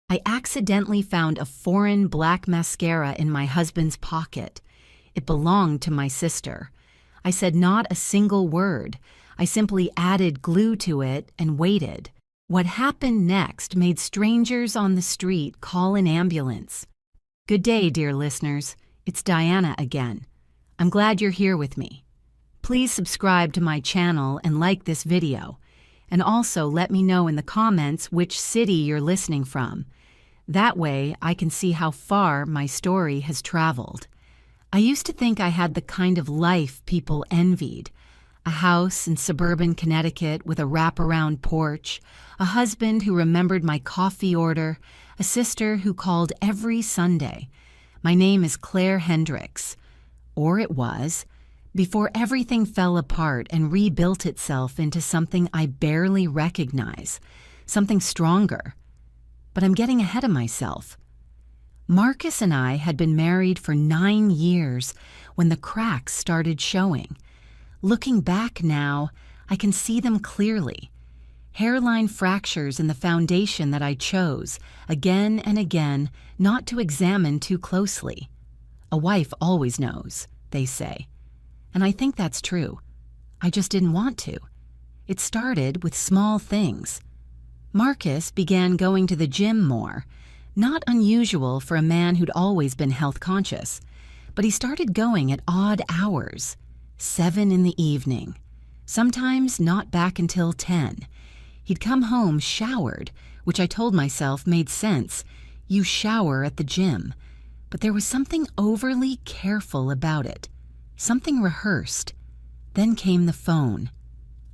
I accidentally found a foreign black mascara in my husband's pocket. It belonged to my sister. I said not a single word. I simply added glue to it and waited. What happened next made strangers on the street call an ambulance. Good day, dear listeners. It's Diana again. I'm glad you're here with me. Please subscribe to my channel and like this video. And also let me know in the comments which city you're listening from. That way I can see how far my story has traveled. I used to think I had the kind of life people envied. A house in suburban Connecticut with a wraparound porch, a husband who remembered my coffee order, a sister who called every Sunday. My name is Claire Hendricks. Or it was, before everything fell apart and rebuilt itself into something I barely recognize, something stronger. But I'm getting ahead of myself. Marcus and I had been married for 9 years when the cracks started showing. Looking back now, I can see them clearly. Hairline fractures in the foundation that I chose, again and again, not to examine too closely. A wife always knows, they say. And I think that's true. I just didn't want to. It started with small things. Marcus began going to the gym more. Not unusual for a man who'd always been health conscious. But he started going at odd hours. 7 in the evening. Sometimes not back until 10. He'd come home showered, which I told myself made sense. You shower at the gym. But there was something overly careful about it. Something rehearsed. Then came the phone.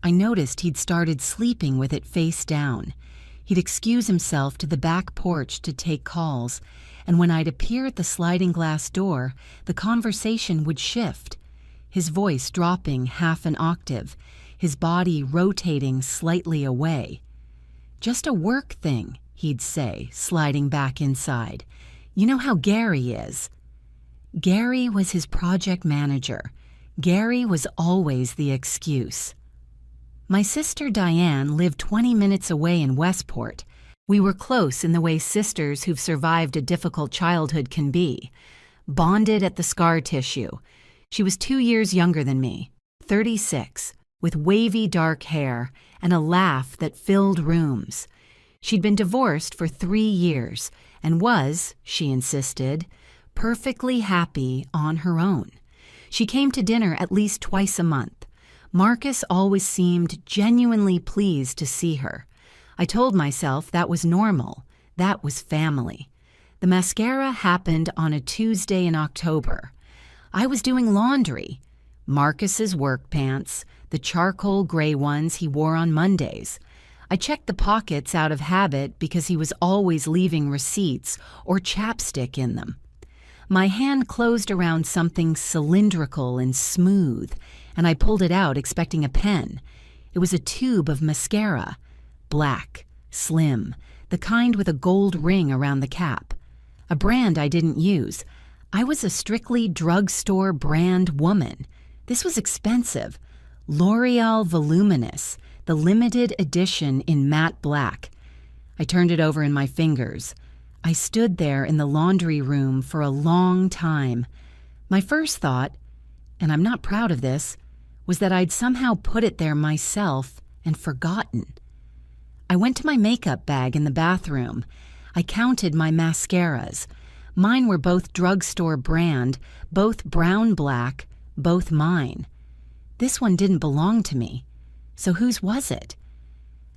I noticed he'd started sleeping with it face down. He'd excuse himself to the back porch to take calls, and when I'd appear at the sliding glass door, the conversation would shift. His voice dropping half an octave, his body rotating slightly away. Just a work thing, he'd say, sliding back inside. You know how Gary is. Gary was his project manager. Gary was always the excuse. My sister Diane lived 20 minutes away in Westport. We were close in the way sisters who've survived a difficult childhood can be. Bonded at the scar tissue. She was 2 years younger than me, 36, with wavy dark hair and a laugh that filled rooms. She'd been divorced for 3 years and was, she insisted, perfectly happy on her own. She came to dinner at least twice a month. Marcus always seemed genuinely pleased to see her. I told myself that was normal. That was family. The mascara happened on a Tuesday in October. I was doing laundry. Marcus's work pants, the charcoal gray ones he wore on Mondays. I checked the pockets out of habit because he was always leaving receipts or chapstick in them. My hand closed around something cylindrical and smooth, and I pulled it out expecting a pen. It was a tube of mascara. Black, slim, the kind with a gold ring around the cap. A brand I didn't use. I was a strictly drugstore brand woman. This was expensive. L'Oreal Voluminous, the limited edition in matte black. I turned it over in my fingers. I stood there in the laundry room for a long time. My first thought, and I'm not proud of this, was that I'd somehow put it there myself and forgotten. I went to my makeup bag in the bathroom. I counted my mascaras. Mine were both drugstore brand, both brown black, both mine. This one didn't belong to me. So whose was it?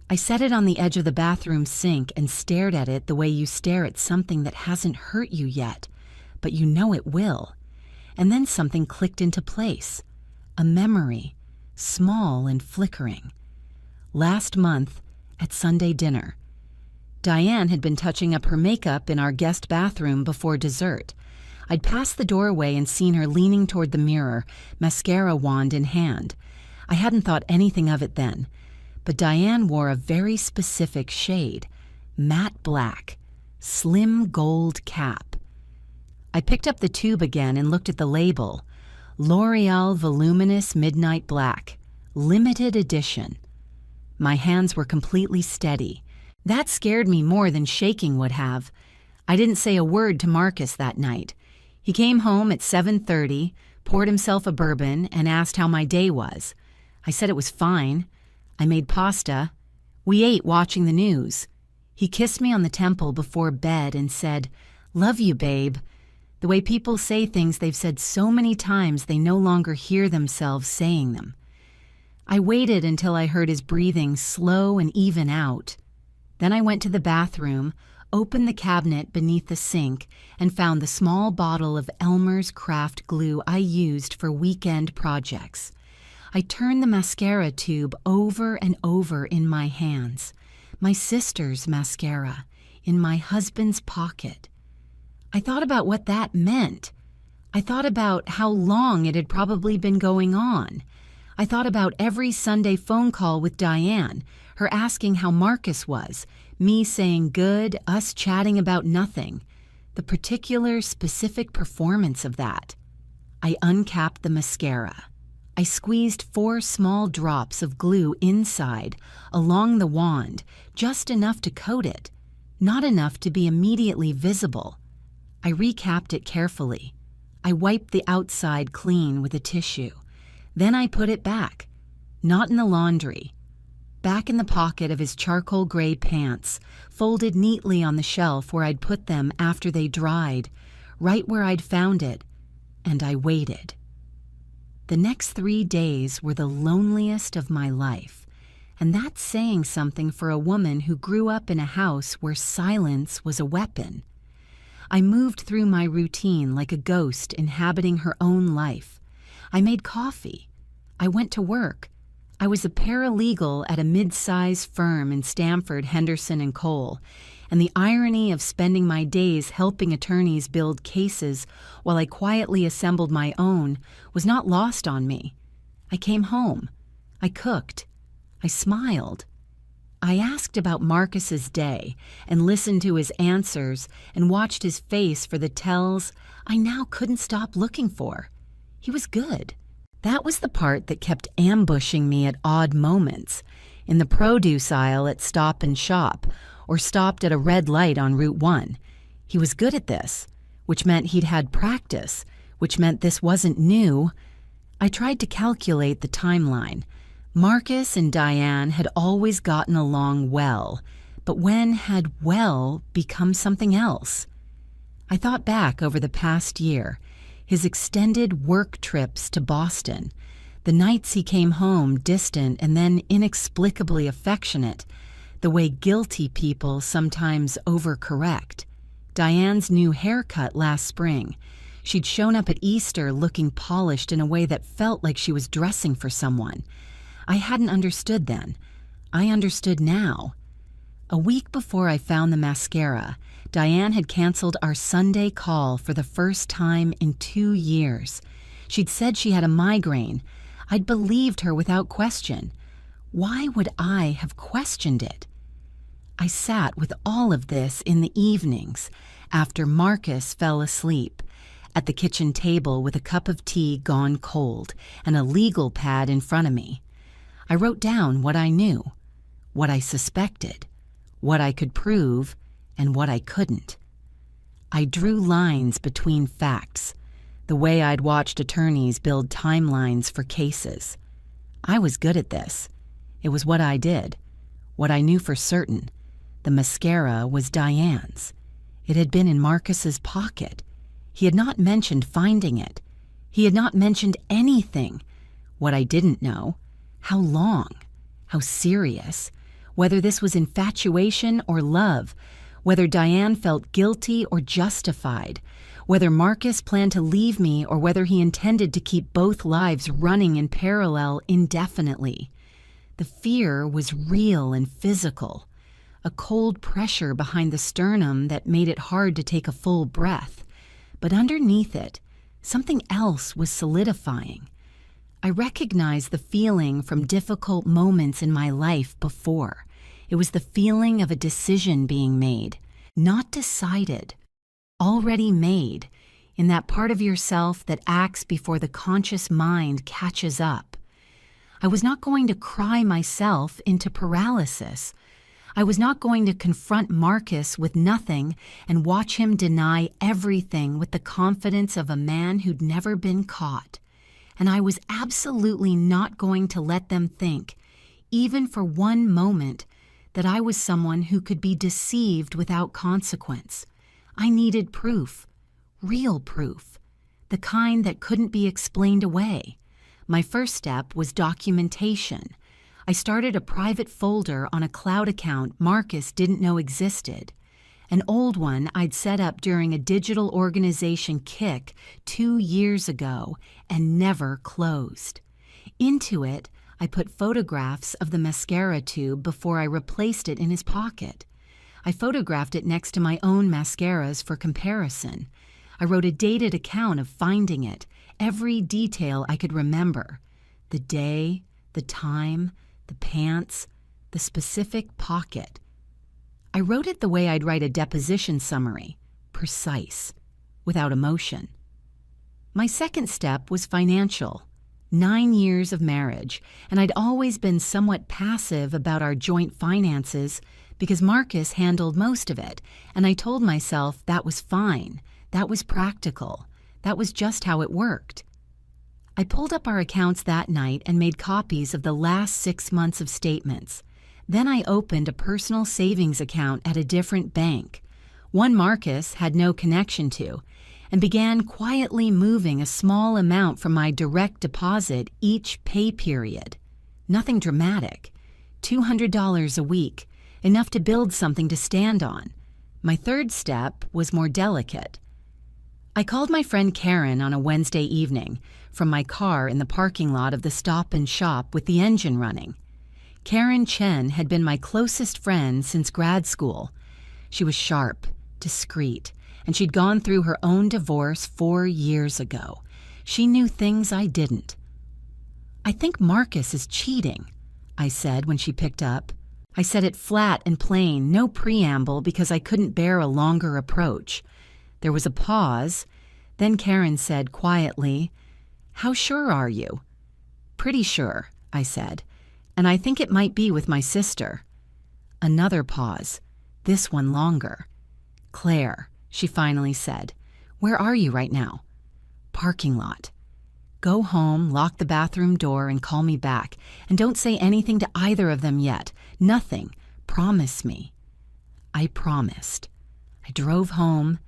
I set it on the edge of the bathroom sink and stared at it the way you stare at something that hasn't hurt you yet, but you know it will. And then something clicked into place. A memory, small and flickering. Last month, at Sunday dinner, Diane had been touching up her makeup in our guest bathroom before dessert. I'd passed the doorway and seen her leaning toward the mirror, mascara wand in hand. I hadn't thought anything of it then, but Diane wore a very specific shade, matte black, slim gold cap. I picked up the tube again and looked at the label. L'Oreal Voluminous Midnight Black, limited edition. My hands were completely steady. That scared me more than shaking would have. I didn't say a word to Marcus that night. He came home at 7:30, poured himself a bourbon, and asked how my day was. I said it was fine. I made pasta. We ate watching the news. He kissed me on the temple before bed and said, "Love you, babe." The way people say things they've said so many times they no longer hear themselves saying them. I waited until I heard his breathing slow and even out. Then I went to the bathroom, opened the cabinet beneath the sink, and found the small bottle of Elmer's craft glue I used for weekend projects. I turned the mascara tube over and over in my hands. My sister's mascara, in my husband's pocket. I thought about what that meant. I thought about how long it had probably been going on. I thought about every Sunday phone call with Diane, her asking how Marcus was, me saying good, us chatting about nothing. The particular, specific performance of that. I uncapped the mascara. I squeezed 4 small drops of glue inside, along the wand, just enough to coat it, not enough to be immediately visible. I recapped it carefully. I wiped the outside clean with a tissue. Then I put it back, not in the laundry, back in the pocket of his charcoal gray pants, folded neatly on the shelf where I'd put them after they dried, right where I'd found it, and I waited. The next 3 days were the loneliest of my life, and that's saying something for a woman who grew up in a house where silence was a weapon. I moved through my routine like a ghost inhabiting her own life. I made coffee. I went to work. I was a paralegal at a mid-size firm in Stamford, Henderson and Cole, and the irony of spending my days helping attorneys build cases while I quietly assembled my own was not lost on me. I came home. I cooked. I smiled. I asked about Marcus's day and listened to his answers and watched his face for the tells I now couldn't stop looking for. He was good. That was the part that kept ambushing me at odd moments, in the produce aisle at Stop and Shop, or stopped at a red light on Route 1. He was good at this, which meant he'd had practice, which meant this wasn't new. I tried to calculate the timeline. Marcus and Diane had always gotten along well, but when had well become something else? I thought back over the past year, his extended work trips to Boston, the nights he came home distant and then inexplicably affectionate, the way guilty people sometimes overcorrect. Diane's new haircut last spring. She'd shown up at Easter looking polished in a way that felt like she was dressing for someone. I hadn't understood then. I understood now. A week before I found the mascara, Diane had canceled our Sunday call for the first time in 2 years. She'd said she had a migraine. I'd believed her without question. Why would I have questioned it? I sat with all of this in the evenings, after Marcus fell asleep, at the kitchen table with a cup of tea gone cold and a legal pad in front of me. I wrote down what I knew, what I suspected, what I could prove, and what I couldn't. I drew lines between facts, the way I'd watched attorneys build timelines for cases. I was good at this. It was what I did, what I knew for certain. The mascara was Diane's. It had been in Marcus's pocket. He had not mentioned finding it. He had not mentioned anything. What I didn't know, how long, how serious, whether this was infatuation or love, whether Diane felt guilty or justified, whether Marcus planned to leave me or whether he intended to keep both lives running in parallel indefinitely. The fear was real and physical, a cold pressure behind the sternum that made it hard to take a full breath. But underneath it, something else was solidifying. I recognized the feeling from difficult moments in my life before. It was the feeling of a decision being made, not decided, already made, in that part of yourself that acts before the conscious mind catches up. I was not going to cry myself into paralysis. I was not going to confront Marcus with nothing and watch him deny everything with the confidence of a man who'd never been caught. And I was absolutely not going to let them think, even for one moment, that I was someone who could be deceived without consequence. I needed proof, real proof, the kind that couldn't be explained away. My first step was documentation. I started a private folder on a cloud account Marcus didn't know existed, an old one I'd set up during a digital organization kick 2 years ago and never closed. Into it, I put photographs of the mascara tube before I replaced it in his pocket. I photographed it next to my own mascaras for comparison. I wrote a dated account of finding it, every detail I could remember. The day, the time, the pants, the specific pocket. I wrote it the way I'd write a deposition summary, precise, without emotion. My second step was financial. 9 years of marriage, and I'd always been somewhat passive about our joint finances because Marcus handled most of it, and I told myself that was fine, that was practical, that was just how it worked. I pulled up our accounts that night and made copies of the last 6 months of statements. Then I opened a personal savings account at a different bank, one Marcus had no connection to, and began quietly moving a small amount from my direct deposit each pay period. Nothing dramatic. $200 a week, enough to build something to stand on. My third step was more delicate. I called my friend Karen on a Wednesday evening from my car in the parking lot of the Stop and Shop with the engine running. Karen Chen had been my closest friend since grad school. She was sharp, discreet, and she'd gone through her own divorce 4 years ago. She knew things I didn't. "I think Marcus is cheating," I said when she picked up. I said it flat and plain, no preamble, because I couldn't bear a longer approach. There was a pause. Then Karen said quietly, "How sure are you?" "Pretty sure," I said, "and I think it might be with my sister." Another pause, this one longer. "Claire," she finally said, "where are you right now?" "Parking lot." "Go home, lock the bathroom door, and call me back. And don't say anything to either of them yet. Nothing. Promise me." I promised. I drove home.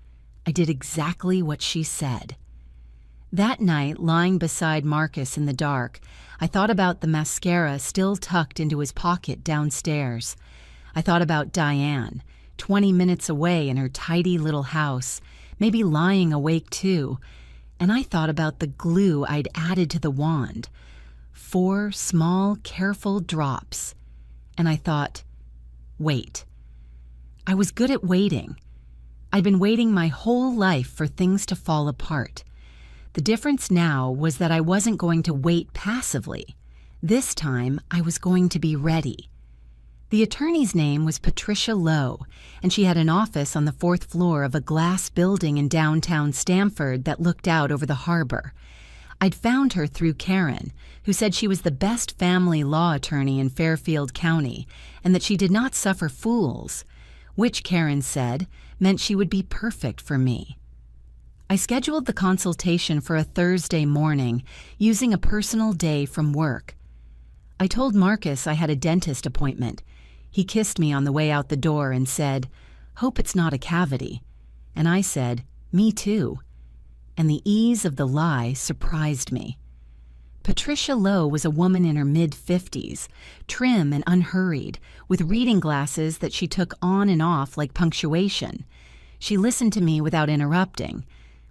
I did exactly what she said. That night, lying beside Marcus in the dark, I thought about the mascara still tucked into his pocket downstairs. I thought about Diane, 20 minutes away in her tidy little house, maybe lying awake too. And I thought about the glue I'd added to the wand. 4 small, careful drops. And I thought, wait. I was good at waiting. I'd been waiting my whole life for things to fall apart. The difference now was that I wasn't going to wait passively. This time, I was going to be ready. The attorney's name was Patricia Lowe, and she had an office on the 4th floor of a glass building in downtown Stamford that looked out over the harbor. I'd found her through Karen, who said she was the best family law attorney in Fairfield County and that she did not suffer fools, which Karen said meant she would be perfect for me. I scheduled the consultation for a Thursday morning, using a personal day from work. I told Marcus I had a dentist appointment. He kissed me on the way out the door and said, "Hope it's not a cavity." And I said, "Me too." And the ease of the lie surprised me. Patricia Lowe was a woman in her mid-50s, trim and unhurried, with reading glasses that she took on and off like punctuation. She listened to me without interrupting.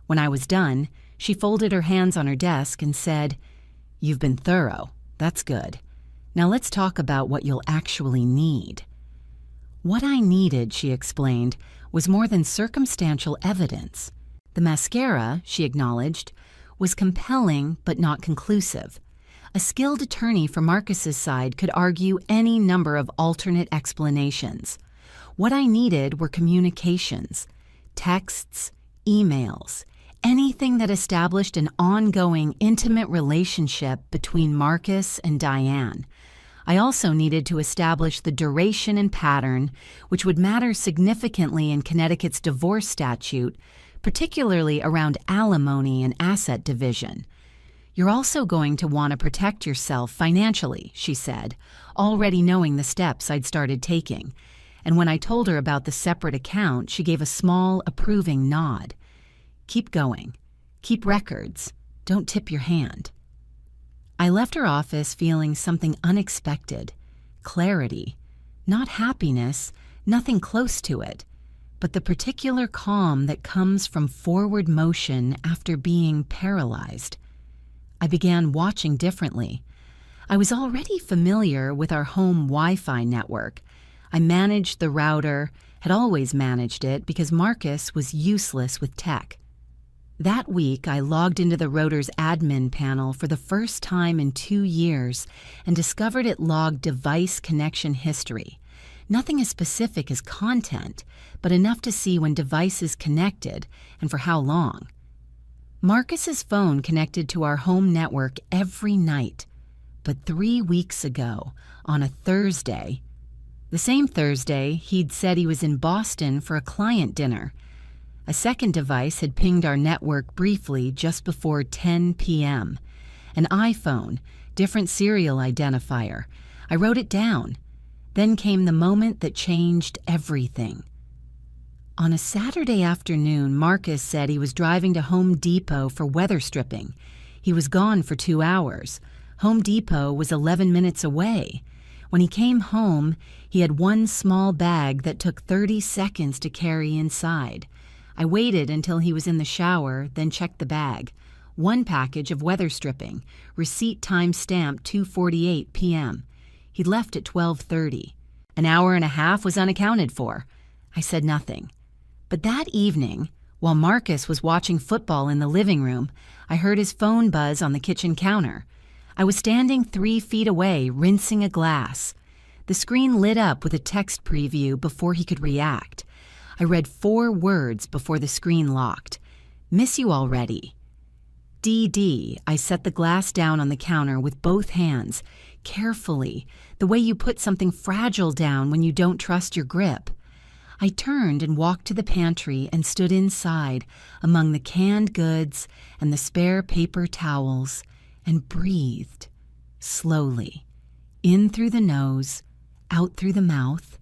When I was done, she folded her hands on her desk and said, "You've been thorough. That's good. Now let's talk about what you'll actually need." What I needed, she explained, was more than circumstantial evidence. The mascara, she acknowledged, was compelling but not conclusive. A skilled attorney for Marcus's side could argue any number of alternate explanations. What I needed were communications, texts, emails, anything that established an ongoing, intimate relationship between Marcus and Diane. I also needed to establish the duration and pattern, which would matter significantly in Connecticut's divorce statute, particularly around alimony and asset division. You're also going to want to protect yourself financially, she said, already knowing the steps I'd started taking. And when I told her about the separate account, she gave a small, approving nod. Keep going. Keep records. Don't tip your hand. I left her office feeling something unexpected. Clarity. Not happiness, nothing close to it, but the particular calm that comes from forward motion after being paralyzed. I began watching differently. I was already familiar with our home Wi-Fi network. I managed the router, had always managed it because Marcus was useless with tech. That week, I logged into the router's admin panel for the first time in 2 years and discovered it logged device connection history. Nothing as specific as content, but enough to see when devices connected and for how long. Marcus's phone connected to our home network every night, but 3 weeks ago, on a Thursday, the same Thursday he'd said he was in Boston for a client dinner. A second device had pinged our network briefly just before 10 p.m. An iPhone, different serial identifier. I wrote it down. Then came the moment that changed everything. On a Saturday afternoon, Marcus said he was driving to Home Depot for weather stripping. He was gone for 2 hours. Home Depot was 11 minutes away. When he came home, he had one small bag that took 30 seconds to carry inside. I waited until he was in the shower, then checked the bag. One package of weather stripping, receipt time stamped 2:48 p.m. He'd left at 12:30. An hour and a half was unaccounted for. I said nothing. But that evening, while Marcus was watching football in the living room, I heard his phone buzz on the kitchen counter. I was standing 3 feet away, rinsing a glass. The screen lit up with a text preview before he could react. I read 4 words before the screen locked. Miss you already. DD, I set the glass down on the counter with both hands, carefully, the way you put something fragile down when you don't trust your grip. I turned and walked to the pantry and stood inside among the canned goods and the spare paper towels and breathed slowly, in through the nose, out through the mouth,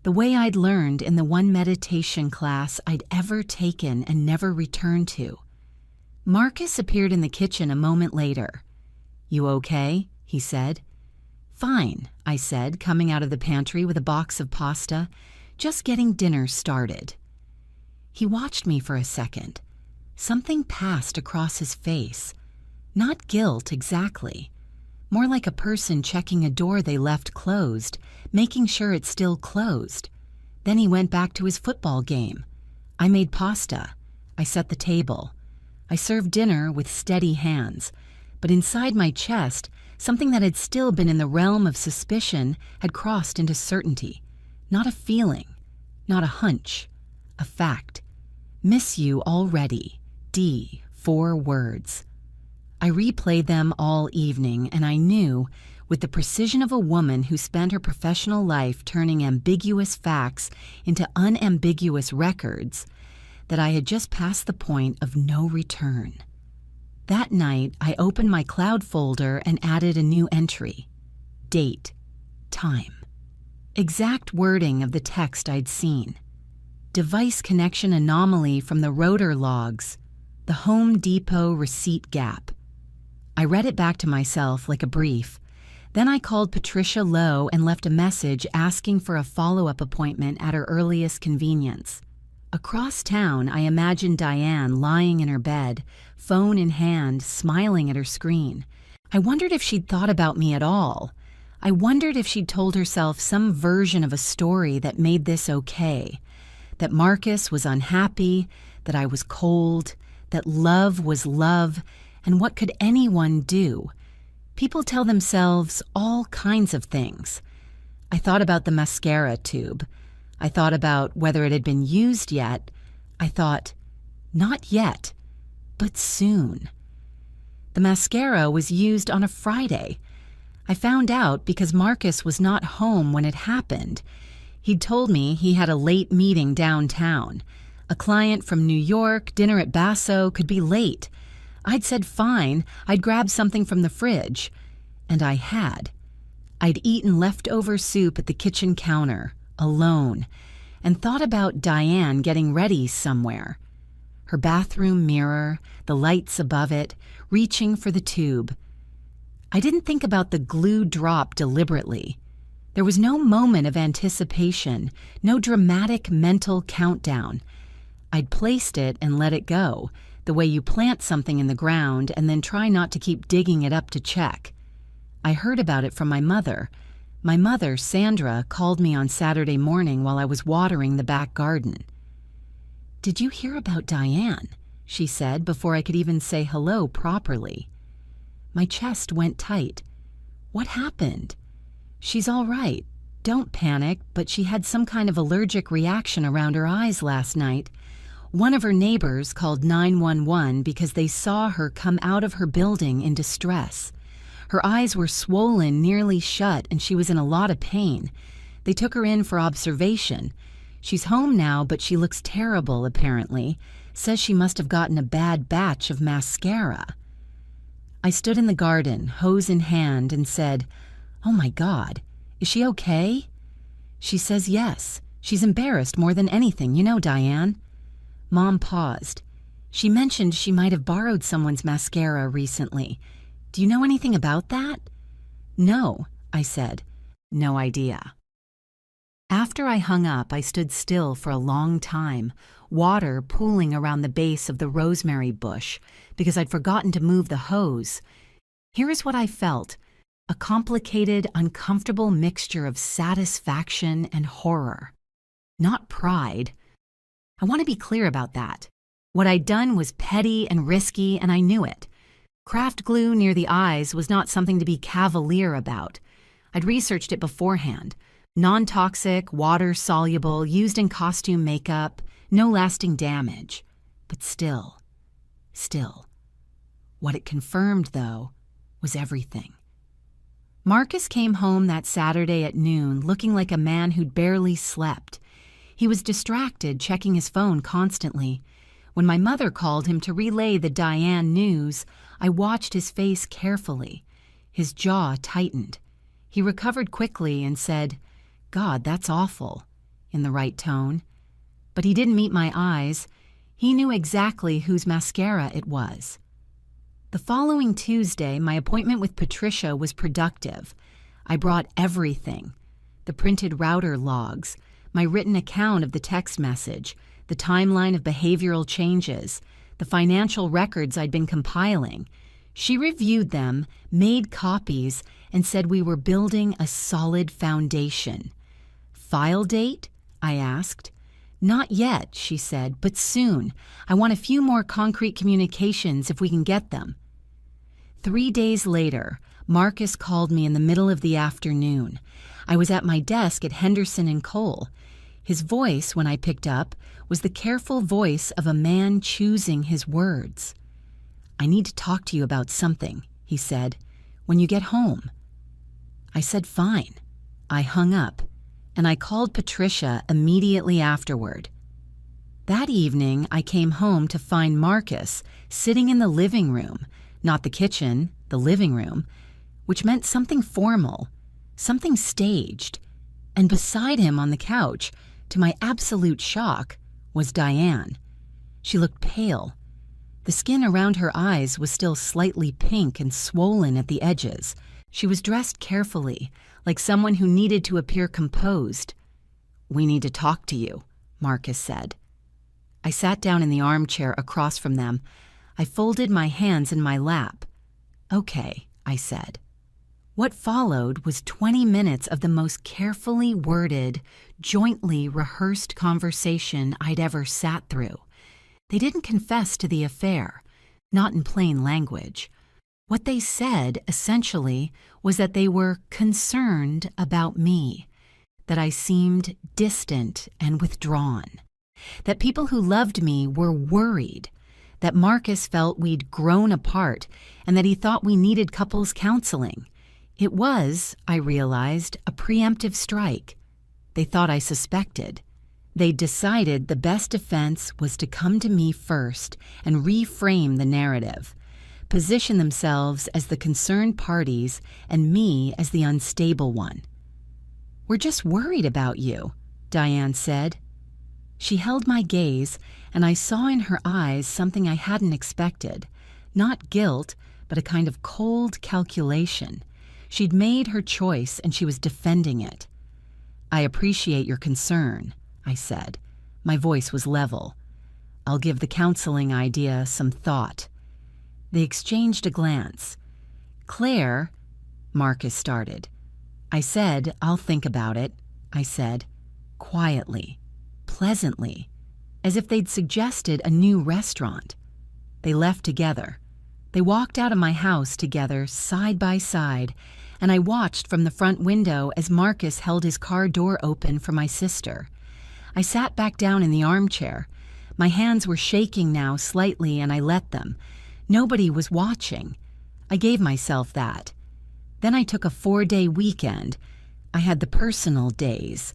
the way I'd learned in the one meditation class I'd ever taken and never returned to. Marcus appeared in the kitchen a moment later. "You okay?" he said. "Fine," I said, coming out of the pantry with a box of pasta. Just getting dinner started. He watched me for a second. Something passed across his face. Not guilt exactly. More like a person checking a door they left closed, making sure it's still closed. Then he went back to his football game. I made pasta. I set the table. I served dinner with steady hands. But inside my chest, something that had still been in the realm of suspicion had crossed into certainty. Not a feeling, not a hunch, a fact. Miss you already. D, 4 words. I replayed them all evening, and I knew, with the precision of a woman who spent her professional life turning ambiguous facts into unambiguous records, that I had just passed the point of no return. That night, I opened my cloud folder and added a new entry. Date. Time. Exact wording of the text I'd seen. Device connection anomaly from the rotor logs. The Home Depot receipt gap. I read it back to myself like a brief. Then I called Patricia Lowe and left a message asking for a follow-up appointment at her earliest convenience. Across town, I imagined Diane lying in her bed, phone in hand, smiling at her screen. I wondered if she'd thought about me at all. I wondered if she'd told herself some version of a story that made this okay. That Marcus was unhappy, that I was cold, that love was love, and what could anyone do? People tell themselves all kinds of things. I thought about the mascara tube. I thought about whether it had been used yet. I thought, not yet, but soon. The mascara was used on a Friday. I found out because Marcus was not home when it happened. He'd told me he had a late meeting downtown. A client from New York, dinner at Basso, could be late. I'd said fine, I'd grab something from the fridge. And I had. I'd eaten leftover soup at the kitchen counter, alone, and thought about Diane getting ready somewhere. Her bathroom mirror, the lights above it, reaching for the tube. I didn't think about the glue drop deliberately. There was no moment of anticipation, no dramatic mental countdown. I'd placed it and let it go, the way you plant something in the ground and then try not to keep digging it up to check. I heard about it from my mother. My mother, Sandra, called me on Saturday morning while I was watering the back garden. "Did you hear about Diane?" she said before I could even say hello properly. My chest went tight. "What happened?" "She's all right. Don't panic, but she had some kind of allergic reaction around her eyes last night. One of her neighbors called 911 because they saw her come out of her building in distress. Her eyes were swollen nearly shut and she was in a lot of pain. They took her in for observation. She's home now, but she looks terrible apparently. Says she must have gotten a bad batch of mascara." I stood in the garden, hose in hand, and said, "Oh my God, is she okay?" She says yes. She's embarrassed more than anything, you know, Diane. Mom paused. She mentioned she might have borrowed someone's mascara recently. "Do you know anything about that?" "No," I said. "No idea." After I hung up, I stood still for a long time, water pooling around the base of the rosemary bush because I'd forgotten to move the hose. Here is what I felt: a complicated, uncomfortable mixture of satisfaction and horror. Not pride. I want to be clear about that. What I'd done was petty and risky, and I knew it. Craft glue near the eyes was not something to be cavalier about. I'd researched it beforehand. Non-toxic, water-soluble, used in costume makeup, no lasting damage. But still. What it confirmed, though, was everything. Marcus came home that Saturday at noon looking like a man who'd barely slept. He was distracted, checking his phone constantly. When my mother called him to relay the Diane news, I watched his face carefully. His jaw tightened. He recovered quickly and said, "God, that's awful," in the right tone. But he didn't meet my eyes. He knew exactly whose mascara it was. The following Tuesday, my appointment with Patricia was productive. I brought everything: the printed router logs, my written account of the text message, the timeline of behavioral changes, the financial records I'd been compiling. She reviewed them, made copies, and said we were building a solid foundation. "File date?" I asked. "Not yet," she said, "but soon. I want a few more concrete communications if we can get them." 3 days later, Marcus called me in the middle of the afternoon. I was at my desk at Henderson and Cole. His voice, when I picked up, was the careful voice of a man choosing his words. "I need to talk to you about something," he said, "when you get home." I said fine. I hung up, and I called Patricia immediately afterward. That evening, I came home to find Marcus sitting in the living room, not the kitchen, the living room, which meant something formal, something staged, and beside him on the couch, to my absolute shock, was Diane. She looked pale. The skin around her eyes was still slightly pink and swollen at the edges. She was dressed carefully, like someone who needed to appear composed. "We need to talk to you," Marcus said. I sat down in the armchair across from them. I folded my hands in my lap. "Okay," I said. What followed was 20 minutes of the most carefully worded, jointly rehearsed conversation I'd ever sat through. They didn't confess to the affair, not in plain language. What they said, essentially, was that they were concerned about me, that I seemed distant and withdrawn, that people who loved me were worried, that Marcus felt we'd grown apart and that he thought we needed couples counseling. It was, I realized, a preemptive strike. They thought I suspected. They decided the best defense was to come to me first and reframe the narrative, position themselves as the concerned parties and me as the unstable one. "We're just worried about you," Diane said. She held my gaze, and I saw in her eyes something I hadn't expected. Not guilt, but a kind of cold calculation. She'd made her choice, and she was defending it. "I appreciate your concern," I said. My voice was level. "I'll give the counseling idea some thought." They exchanged a glance. "Claire," Marcus started. I said, "I'll think about it," I said, quietly, pleasantly, as if they'd suggested a new restaurant. They left together. They walked out of my house together, side by side, and I watched from the front window as Marcus held his car door open for my sister. I sat back down in the armchair. My hands were shaking now slightly, and I let them. Nobody was watching. I gave myself that. Then I took a 4-day weekend. I had the personal days.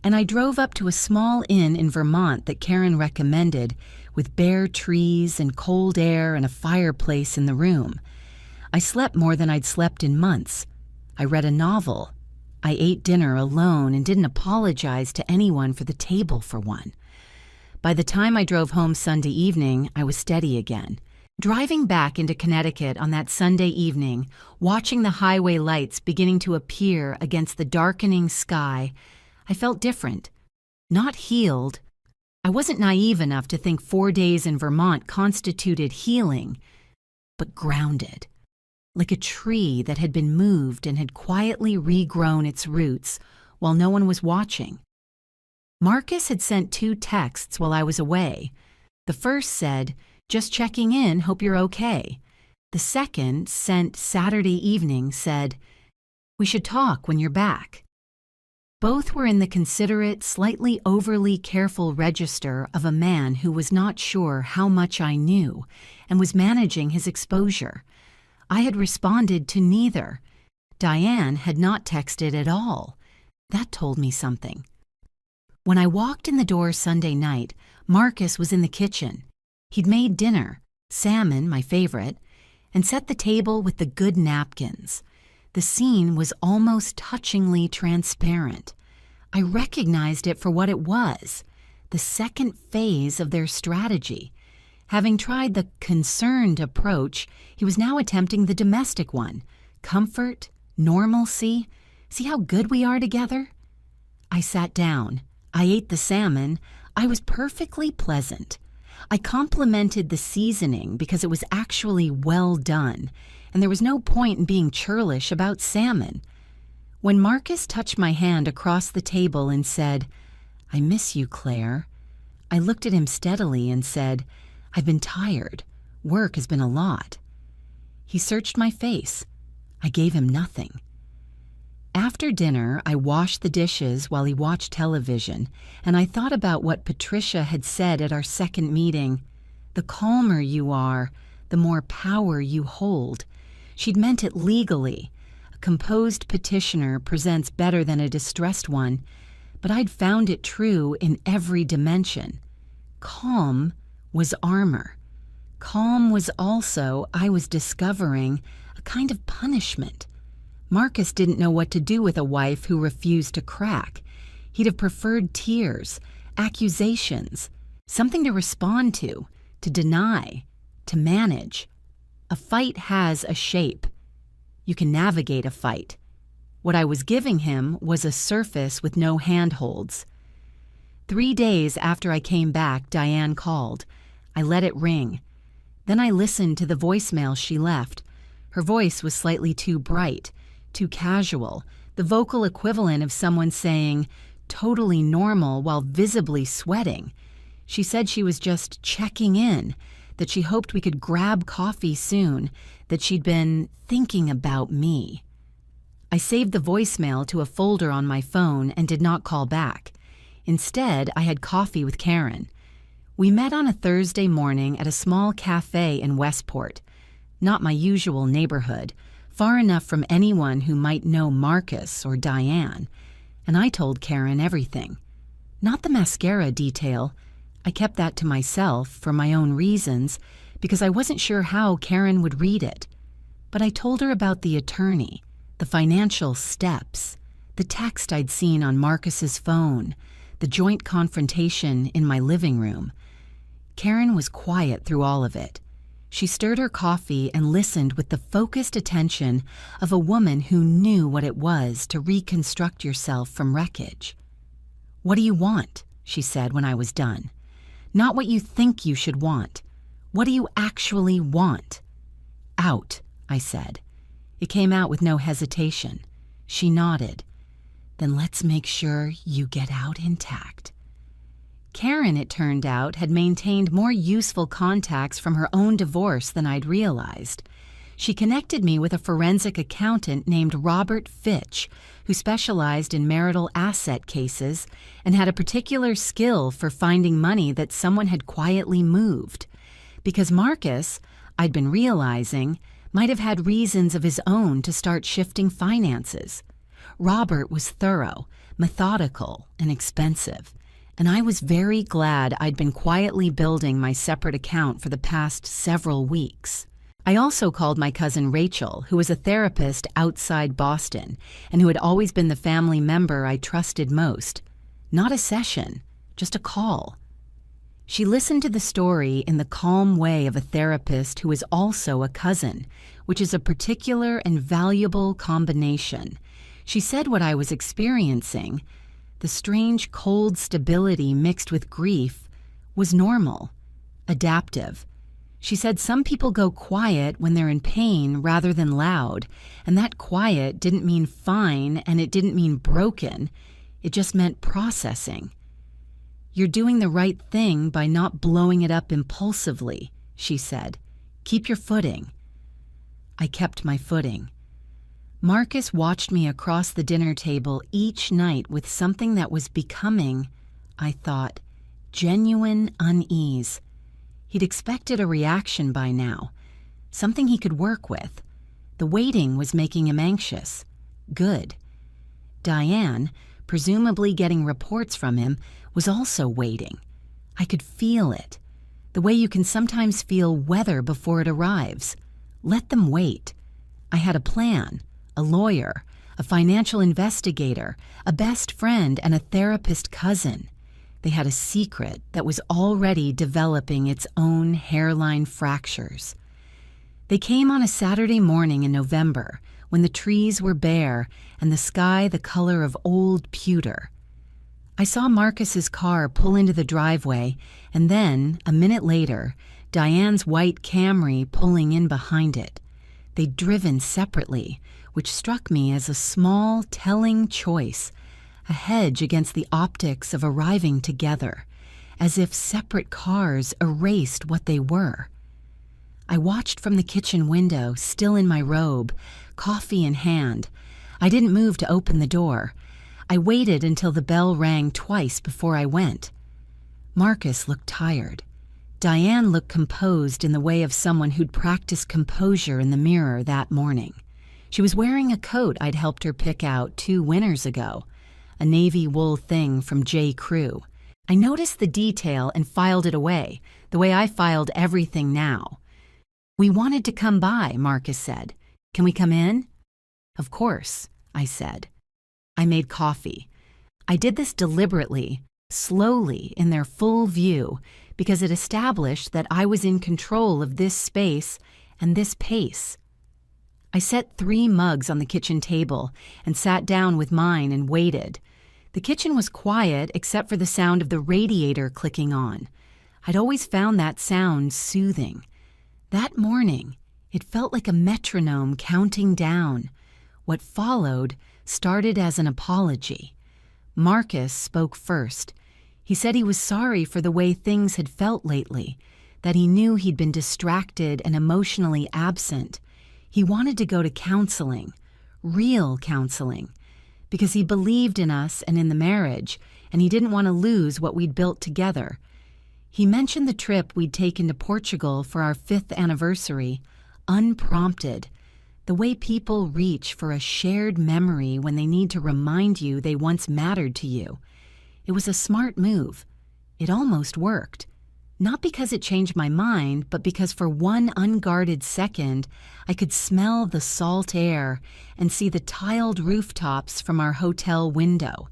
And I drove up to a small inn in Vermont that Karen recommended, with bare trees and cold air and a fireplace in the room. I slept more than I'd slept in months. I read a novel. I ate dinner alone and didn't apologize to anyone for the table for one. By the time I drove home Sunday evening, I was steady again. Driving back into Connecticut on that Sunday evening, watching the highway lights beginning to appear against the darkening sky, I felt different. Not healed. I wasn't naive enough to think 4 days in Vermont constituted healing, but grounded. Like a tree that had been moved and had quietly regrown its roots while no one was watching. Marcus had sent 2 texts while I was away. The first said, "Just checking in, hope you're okay." The second, sent Saturday evening, said, "We should talk when you're back." Both were in the considerate, slightly overly careful register of a man who was not sure how much I knew and was managing his exposure. I had responded to neither. Diane had not texted at all. That told me something. When I walked in the door Sunday night, Marcus was in the kitchen. He'd made dinner, salmon, my favorite, and set the table with the good napkins. The scene was almost touchingly transparent. I recognized it for what it was, the second phase of their strategy. Having tried the concerned approach, he was now attempting the domestic one. Comfort, normalcy, see how good we are together? I sat down. I ate the salmon. I was perfectly pleasant. I complimented the seasoning because it was actually well done, and there was no point in being churlish about salmon. When Marcus touched my hand across the table and said, "I miss you, Claire," I looked at him steadily and said, "I've been tired. Work has been a lot." He searched my face. I gave him nothing. After dinner, I washed the dishes while he watched television, and I thought about what Patricia had said at our second meeting. "The calmer you are, the more power you hold." She'd meant it legally. A composed petitioner presents better than a distressed one, but I'd found it true in every dimension. Calm was armor. Calm was also, I was discovering, a kind of punishment. Marcus didn't know what to do with a wife who refused to crack. He'd have preferred tears, accusations, something to respond to deny, to manage. A fight has a shape. You can navigate a fight. What I was giving him was a surface with no handholds. 3 days after I came back, Diane called. I let it ring. Then I listened to the voicemail she left. Her voice was slightly too bright, too casual, the vocal equivalent of someone saying, "totally normal," while visibly sweating. She said she was just checking in, that she hoped we could grab coffee soon, that she'd been thinking about me. I saved the voicemail to a folder on my phone and did not call back. Instead, I had coffee with Karen. We met on a Thursday morning at a small cafe in Westport. Not my usual neighborhood. far enough from anyone who might know Marcus or Diane, and I told Karen everything. Not the mascara detail. I kept that to myself for my own reasons because I wasn't sure how Karen would read it. But I told her about the attorney, the financial steps, the text I'd seen on Marcus's phone, the joint confrontation in my living room. Karen was quiet through all of it. She stirred her coffee and listened with the focused attention of a woman who knew what it was to reconstruct yourself from wreckage. "What do you want?" she said when I was done. "Not what you think you should want. What do you actually want?" "Out," I said. It came out with no hesitation. She nodded. "Then let's make sure you get out intact." Karen, it turned out, had maintained more useful contacts from her own divorce than I'd realized. She connected me with a forensic accountant named Robert Fitch, who specialized in marital asset cases and had a particular skill for finding money that someone had quietly moved. Because Marcus, I'd been realizing, might have had reasons of his own to start shifting finances. Robert was thorough, methodical, and expensive, and I was very glad I'd been quietly building my separate account for the past several weeks. I also called my cousin Rachel, who was a therapist outside Boston and who had always been the family member I trusted most. Not a session, just a call. She listened to the story in the calm way of a therapist who is also a cousin, which is a particular and valuable combination. She said what I was experiencing, the strange cold stability mixed with grief, was normal, adaptive. She said some people go quiet when they're in pain rather than loud, and that quiet didn't mean fine and it didn't mean broken. It just meant processing. "You're doing the right thing by not blowing it up impulsively," she said. "Keep your footing." I kept my footing. Marcus watched me across the dinner table each night with something that was becoming, I thought, genuine unease. He'd expected a reaction by now, something he could work with. The waiting was making him anxious. Good. Diane, presumably getting reports from him, was also waiting. I could feel it, the way you can sometimes feel weather before it arrives. Let them wait. I had a plan, a lawyer, a financial investigator, a best friend, and a therapist cousin. They had a secret that was already developing its own hairline fractures. They came on a Saturday morning in November, when the trees were bare and the sky the color of old pewter. I saw Marcus's car pull into the driveway, and then, a minute later, Diane's white Camry pulling in behind it. They'd driven separately, which struck me as a small, telling choice, a hedge against the optics of arriving together, as if separate cars erased what they were. I watched from the kitchen window, still in my robe, coffee in hand. I didn't move to open the door. I waited until the bell rang twice before I went. Marcus looked tired. Diane looked composed in the way of someone who'd practiced composure in the mirror that morning. She was wearing a coat I'd helped her pick out 2 winters ago, a navy wool thing from J. Crew. I noticed the detail and filed it away, the way I filed everything now. "We wanted to come by," Marcus said. "Can we come in?" "Of course," I said. I made coffee. I did this deliberately, slowly, in their full view, because it established that I was in control of this space and this pace. I set 3 mugs on the kitchen table and sat down with mine and waited. The kitchen was quiet except for the sound of the radiator clicking on. I'd always found that sound soothing. That morning, it felt like a metronome counting down. What followed started as an apology. Marcus spoke first. He said he was sorry for the way things had felt lately, that he knew he'd been distracted and emotionally absent. He wanted to go to counseling, real counseling, because he believed in us and in the marriage, and he didn't want to lose what we'd built together. He mentioned the trip we'd taken to Portugal for our 5th anniversary, unprompted, The way people reach for a shared memory when they need to remind you they once mattered to you. It was a smart move. It almost worked. Not because it changed my mind, but because for one unguarded second, I could smell the salt air and see the tiled rooftops from our hotel window,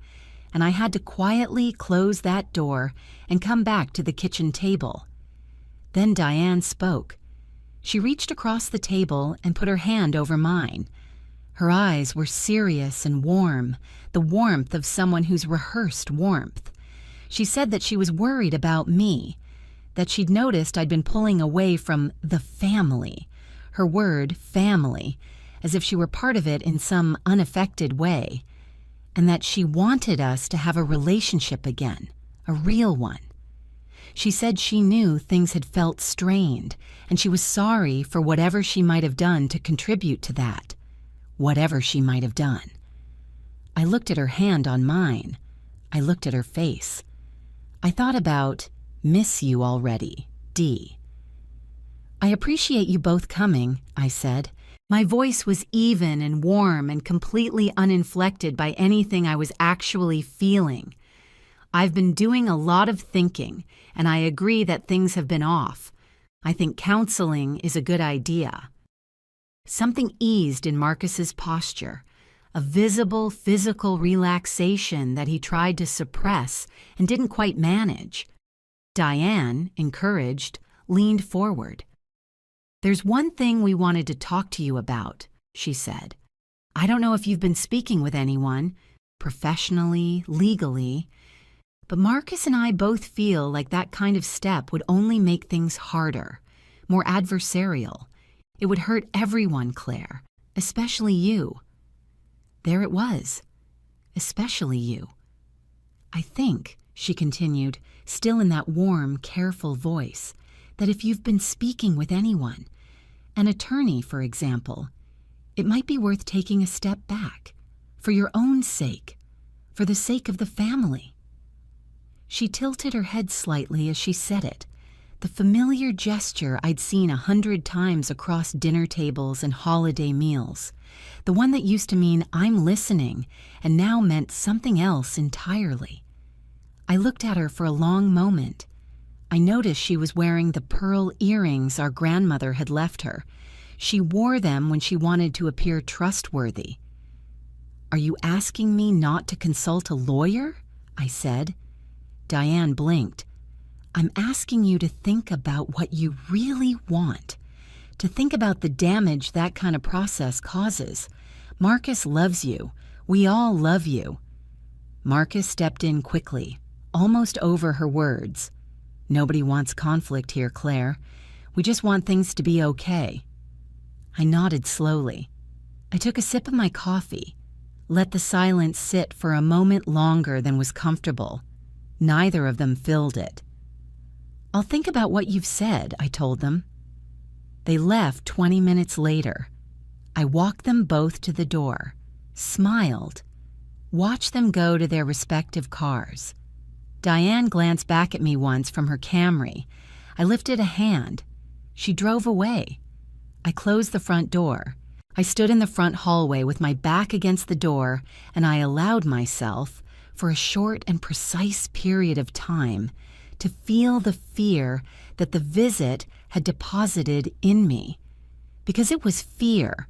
and I had to quietly close that door and come back to the kitchen table. Then Diane spoke. She reached across the table and put her hand over mine. Her eyes were serious and warm, the warmth of someone who's rehearsed warmth. She said that she was worried about me, that she'd noticed I'd been pulling away from the family, her word, family, as if she were part of it in some unaffected way, and that she wanted us to have a relationship again, a real one. She said she knew things had felt strained, and she was sorry for whatever she might have done to contribute to that, whatever she might have done. I looked at her hand on mine. I looked at her face. I thought about, miss you already, D. I appreciate you both coming, I said. My voice was even and warm and completely uninflected by anything I was actually feeling. I've been doing a lot of thinking, and I agree that things have been off. I think counseling is a good idea. Something eased in Marcus's posture, a visible physical relaxation that he tried to suppress and didn't quite manage. Diane, encouraged, leaned forward. "There's one thing we wanted to talk to you about," she said. "I don't know if you've been speaking with anyone, professionally, legally, but Marcus and I both feel like that kind of step would only make things harder, more adversarial. It would hurt everyone, Claire, especially you." There it was, especially you. "I think," she continued, still in that warm, careful voice, "that if you've been speaking with anyone, an attorney, for example, it might be worth taking a step back, for your own sake, for the sake of the family." She tilted her head slightly as she said it, the familiar gesture I'd seen 100 times across dinner tables and holiday meals, the one that used to mean I'm listening and now meant something else entirely. I looked at her for a long moment. I noticed she was wearing the pearl earrings our grandmother had left her. She wore them when she wanted to appear trustworthy. "Are you asking me not to consult a lawyer?" I said. Diane blinked. "I'm asking you to think about what you really want, to think about the damage that kind of process causes. Marcus loves you. We all love you." Marcus stepped in quickly, almost over her words. "Nobody wants conflict here, Claire. We just want things to be okay." I nodded slowly. I took a sip of my coffee, let the silence sit for a moment longer than was comfortable. Neither of them filled it. "I'll think about what you've said," I told them. They left 20 minutes later. I walked them both to the door, smiled, watched them go to their respective cars. Diane glanced back at me once from her Camry. I lifted a hand. She drove away. I closed the front door. I stood in the front hallway with my back against the door, and I allowed myself, for a short and precise period of time, to feel the fear that the visit had deposited in me. Because it was fear,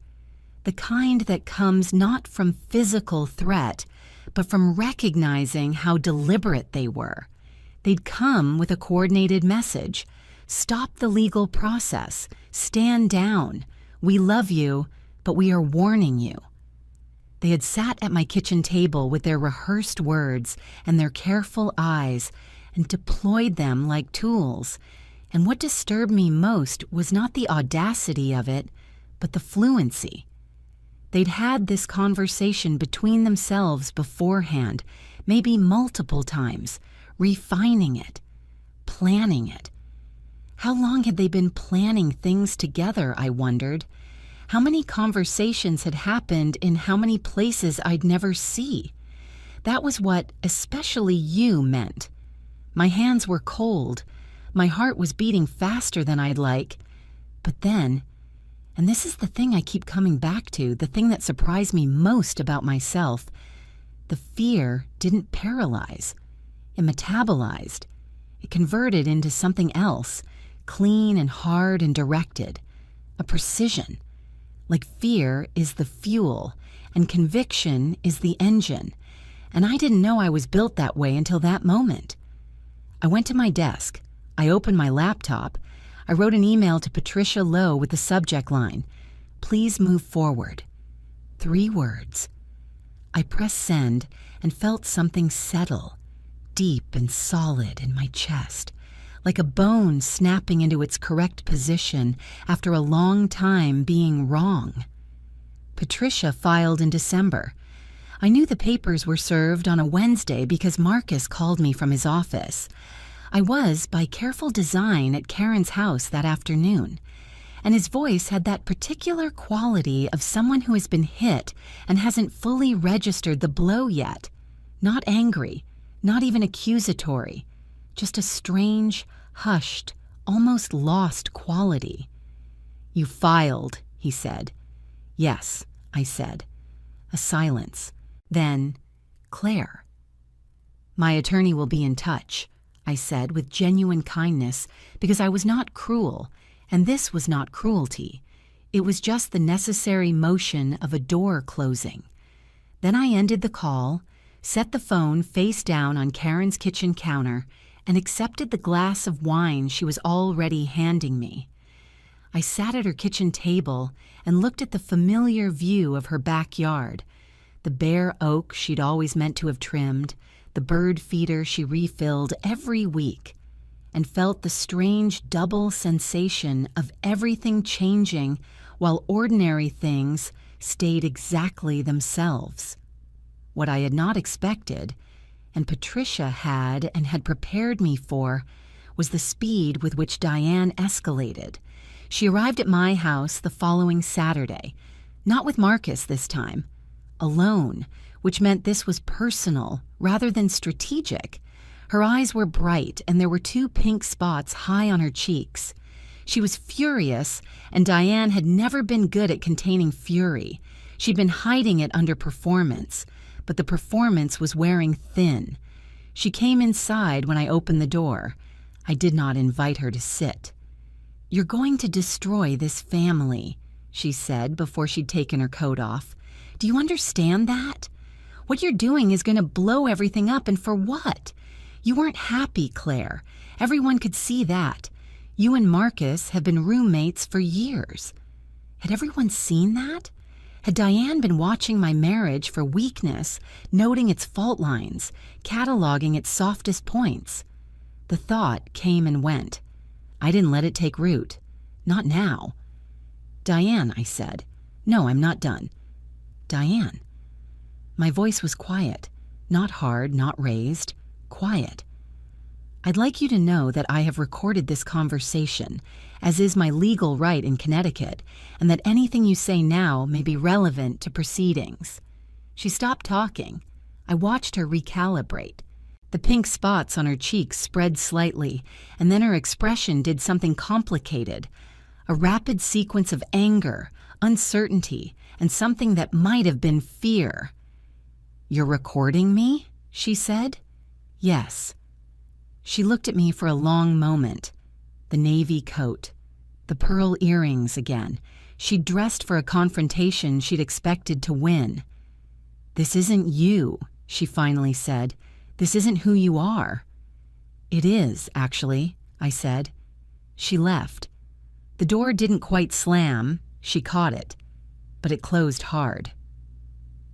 the kind that comes not from physical threat, but from recognizing how deliberate they were. They'd come with a coordinated message. "Stop the legal process. Stand down. We love you, but we are warning you." They had sat at my kitchen table with their rehearsed words and their careful eyes and deployed them like tools. And what disturbed me most was not the audacity of it, but the fluency. They'd had this conversation between themselves beforehand, maybe multiple times, refining it, planning it. How long had they been planning things together, I wondered? How many conversations had happened in how many places I'd never see? That was what "especially you" meant. My hands were cold. My heart was beating faster than I'd like. But then, And this is the thing I keep coming back to, the thing that surprised me most about myself. The fear didn't paralyze. It metabolized. It converted into something else, clean and hard and directed. A precision. Like fear is the fuel, and conviction is the engine. And I didn't know I was built that way until that moment. I went to my desk. I opened my laptop. I wrote an email to Patricia Lowe with the subject line, "Please move forward." 3 words. I pressed send and felt something settle, deep and solid in my chest, like a bone snapping into its correct position after a long time being wrong. Patricia filed in December. I knew the papers were served on a Wednesday because Marcus called me from his office. I was, by careful design, at Karen's house that afternoon, and his voice had that particular quality of someone who has been hit and hasn't fully registered the blow yet. Not angry, not even accusatory, just a strange, hushed, almost lost quality. "You filed," he said. "Yes," I said. A silence. Then, "Claire." "My attorney will be in touch," I said with genuine kindness, because I was not cruel, and this was not cruelty. It was just the necessary motion of a door closing. Then I ended the call, set the phone face down on Karen's kitchen counter, and accepted the glass of wine she was already handing me. I sat at her kitchen table and looked at the familiar view of her backyard, the bare oak she'd always meant to have trimmed, the bird feeder she refilled every week, and felt the strange double sensation of everything changing while ordinary things stayed exactly themselves. What I had not expected, and Patricia had and had prepared me for, was the speed with which Diane escalated. She arrived at my house the following Saturday, not with Marcus this time, alone, which meant this was personal rather than strategic. Her eyes were bright, and there were 2 pink spots high on her cheeks. She was furious, and Diane had never been good at containing fury. She'd been hiding it under performance, but the performance was wearing thin. She came inside when I opened the door. I did not invite her to sit. "You're going to destroy this family," she said before she'd taken her coat off. "Do you understand that? What you're doing is going to blow everything up, and for what? You weren't happy, Claire. Everyone could see that. You and Marcus have been roommates for years." Had everyone seen that? Had Diane been watching my marriage for weakness, noting its fault lines, cataloging its softest points? The thought came and went. I didn't let it take root. Not now. "Diane," I said. "No, I'm not done." "Diane." My voice was quiet, not hard, not raised, quiet. "I'd like you to know that I have recorded this conversation, as is my legal right in Connecticut, and that anything you say now may be relevant to proceedings." She stopped talking. I watched her recalibrate. The pink spots on her cheeks spread slightly, and then her expression did something complicated, a rapid sequence of anger, uncertainty, and something that might have been fear. "You're recording me?" she said. "Yes." She looked at me for a long moment. The navy coat, the pearl earrings again. She'd dressed for a confrontation she'd expected to win. "This isn't you," she finally said. "This isn't who you are." "It is, actually," I said. She left. The door didn't quite slam. She caught it. But it closed hard.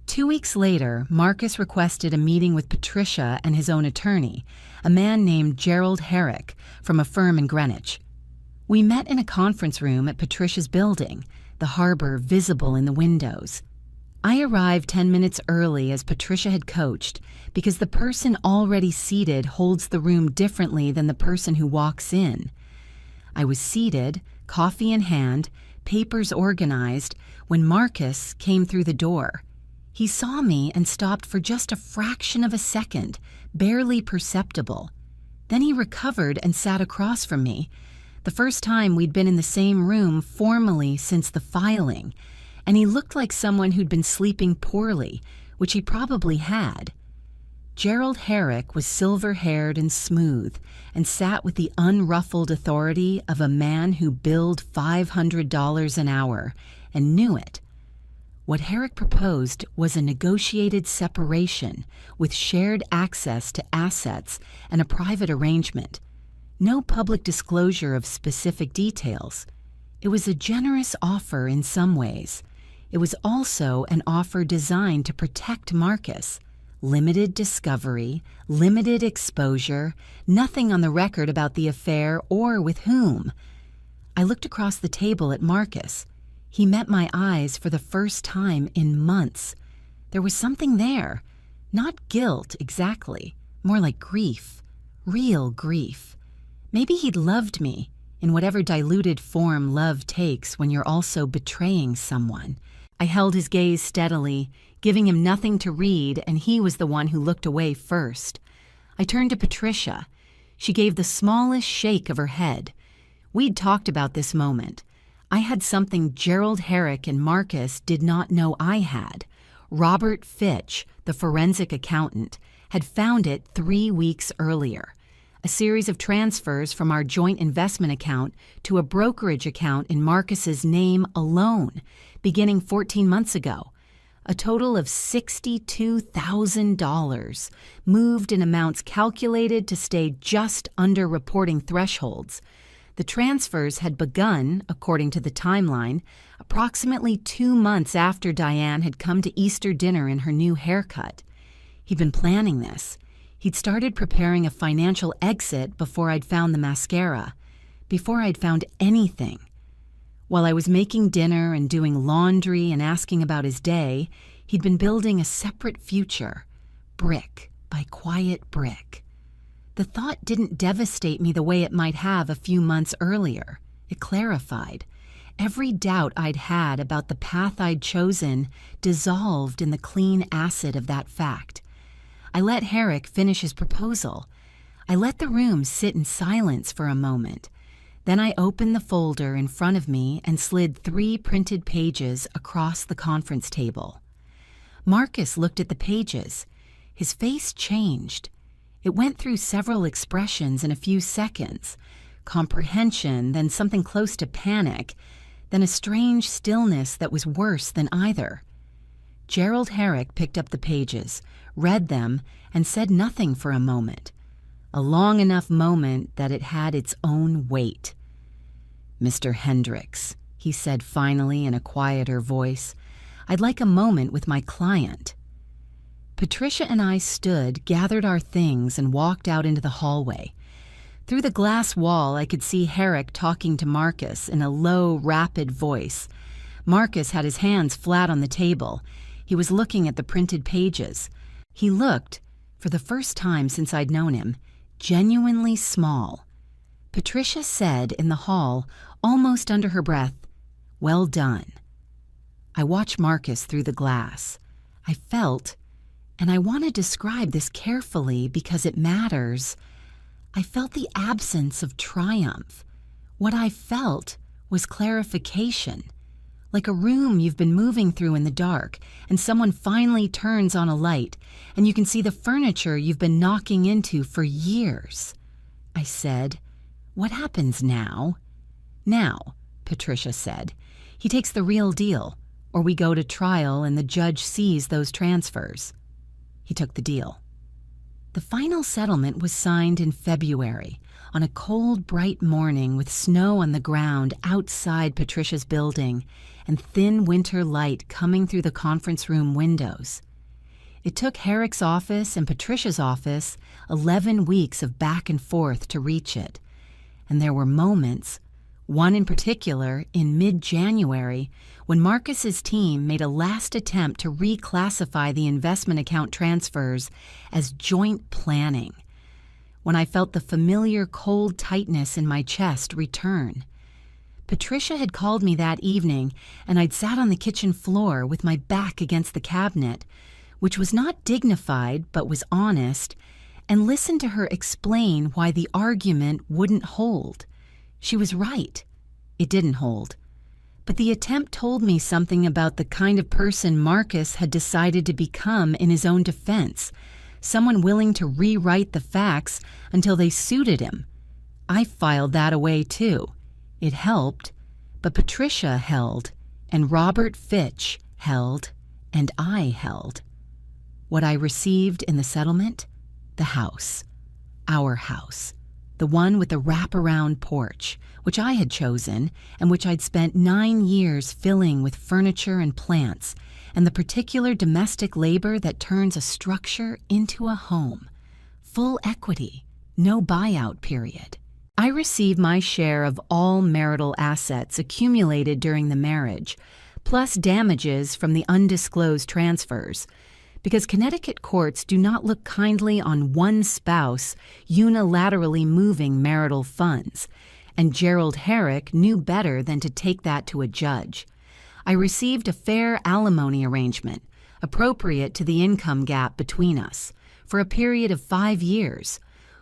2 weeks later, Marcus requested a meeting with Patricia and his own attorney, a man named Gerald Herrick from a firm in Greenwich. We met in a conference room at Patricia's building, the harbor visible in the windows. I arrived 10 minutes early as Patricia had coached, because the person already seated holds the room differently than the person who walks in. I was seated, coffee in hand, papers organized, when Marcus came through the door. He saw me and stopped for just a fraction of a second, barely perceptible. Then he recovered and sat across from me. The first time we'd been in the same room formally since the filing, and he looked like someone who'd been sleeping poorly, which he probably had. Gerald Herrick was silver-haired and smooth, and sat with the unruffled authority of a man who billed $500 an hour and knew it. What Herrick proposed was a negotiated separation with shared access to assets and a private arrangement. No public disclosure of specific details. It was a generous offer in some ways. It was also an offer designed to protect Marcus. Limited discovery, limited exposure, nothing on the record about the affair or with whom. I looked across the table at Marcus. He met my eyes for the first time in months. There was something there. Not guilt, exactly. More like grief. Real grief. Maybe he'd loved me, in whatever diluted form love takes when you're also betraying someone. I held his gaze steadily, giving him nothing to read, and he was the one who looked away first. I turned to Patricia. She gave the smallest shake of her head. We'd talked about this moment. I had something Gerald Herrick and Marcus did not know I had. Robert Fitch, the forensic accountant, had found it 3 weeks earlier. A series of transfers from our joint investment account to a brokerage account in Marcus's name alone, beginning 14 months ago. A total of $62,000, moved in amounts calculated to stay just under reporting thresholds. The transfers had begun, according to the timeline, approximately 2 months after Diane had come to Easter dinner in her new haircut. He'd been planning this. He'd started preparing a financial exit before I'd found the mascara, before I'd found anything. While I was making dinner and doing laundry and asking about his day, he'd been building a separate future, brick by quiet brick. The thought didn't devastate me the way it might have a few months earlier. It clarified. Every doubt I'd had about the path I'd chosen dissolved in the clean acid of that fact. I let Herrick finish his proposal. I let the room sit in silence for a moment. Then I opened the folder in front of me and slid 3 printed pages across the conference table. Marcus looked at the pages. His face changed. It went through several expressions in a few seconds. Comprehension, then something close to panic, then a strange stillness that was worse than either. Gerald Herrick picked up the pages, read them, and said nothing for a moment. A long enough moment that it had its own weight. "Mr. Hendricks," he said finally in a quieter voice, "I'd like a moment with my client." Patricia and I stood, gathered our things, and walked out into the hallway. Through the glass wall, I could see Herrick talking to Marcus in a low, rapid voice. Marcus had his hands flat on the table. He was looking at the printed pages. He looked, for the first time since I'd known him, genuinely small. Patricia said in the hall, almost under her breath, "Well done." I watched Marcus through the glass. I felt, and I want to describe this carefully because it matters, I felt the absence of triumph. What I felt was clarification, like a room you've been moving through in the dark, and someone finally turns on a light, and you can see the furniture you've been knocking into for years. I said, "What happens now?" "Now," Patricia said, "he takes the real deal, or we go to trial and the judge sees those transfers." He took the deal. The final settlement was signed in February, on a cold, bright morning with snow on the ground outside Patricia's building and thin winter light coming through the conference room windows. It took Herrick's office and Patricia's office 11 weeks of back and forth to reach it. And there were moments, one in particular in mid-January, when Marcus's team made a last attempt to reclassify the investment account transfers as joint planning, when I felt the familiar cold tightness in my chest return. Patricia had called me that evening, and I'd sat on the kitchen floor with my back against the cabinet, which was not dignified but was honest, and listened to her explain why the argument wouldn't hold. She was right. It didn't hold. But the attempt told me something about the kind of person Marcus had decided to become in his own defense, someone willing to rewrite the facts until they suited him. I filed that away too. It helped, but Patricia held, and Robert Fitch held, and I held. What I received in the settlement? The house. Our house. The one with the wraparound porch, which I had chosen and which I'd spent 9 years filling with furniture and plants, and the particular domestic labor that turns a structure into a home. Full equity, no buyout period. I received my share of all marital assets accumulated during the marriage, plus damages from the undisclosed transfers, because Connecticut courts do not look kindly on one spouse unilaterally moving marital funds, and Gerald Herrick knew better than to take that to a judge. I received a fair alimony arrangement, appropriate to the income gap between us, for a period of 5 years.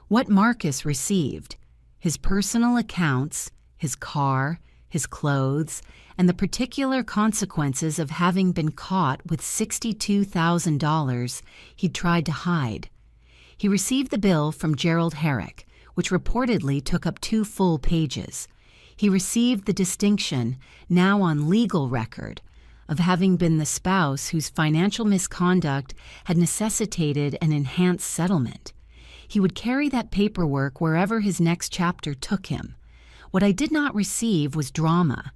What Marcus received, his personal accounts, his car, his clothes, and the particular consequences of having been caught with $62,000 he'd tried to hide. He received the bill from Gerald Herrick, which reportedly took up 2 full pages. He received the distinction, now on legal record, of having been the spouse whose financial misconduct had necessitated an enhanced settlement. He would carry that paperwork wherever his next chapter took him. What I did not receive was drama.